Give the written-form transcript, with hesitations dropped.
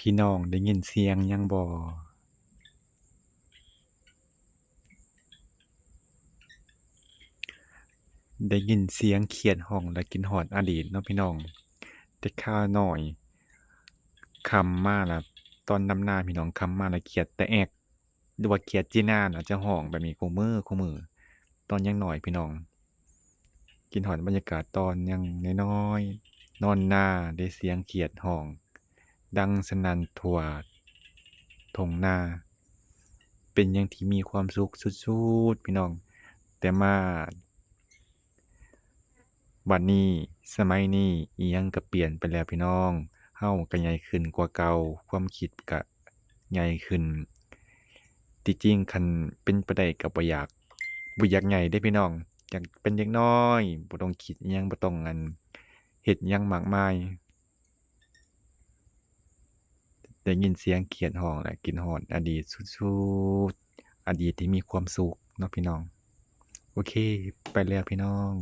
พี่น้องได้ยินเสียงหยังบ่ได้ยินเสียงเขียดห้องและคิดฮอดอดีตเนาะพี่น้องแต่ข้าวน้อยค่ำมาแล้วตอนนำหน้าพี่น้องค่ำมาแล้วเขียดแต่แอกหรือว่าเขียดจีน่าน่ะจะห้องแบบนี้คุมื้อตอนยังน้อยพี่น้องคิดฮอดบรรยากาศตอนยังน้อยๆนอนนาได้เสียงเขียดห้องดังสนั่นทั่วทุ่งนาเป็นหยังที่มีความสุขสุดๆพี่น้องแต่มาบัดนี้สมัยนี้อิหยังก็เปลี่ยนไปแล้วพี่น้องเราก็ใหญ่ขึ้นกว่าเก่าความคิดก็ใหญ่ขึ้นที่จริงคันเป็นไปได้ก็บ่อยากใหญ่เดะพี่น้องอยากเป็นเด็กน้อยบ่ต้องคิดอิหยังบ่ต้องเฮ็ดอิหยังมากมายได้ยินเสียงเขียดร้องแล้วคิดฮอดอดีตสุดๆอดีตที่มีความสุขเนาะพี่น้องโอเคไปแล้วพี่น้อง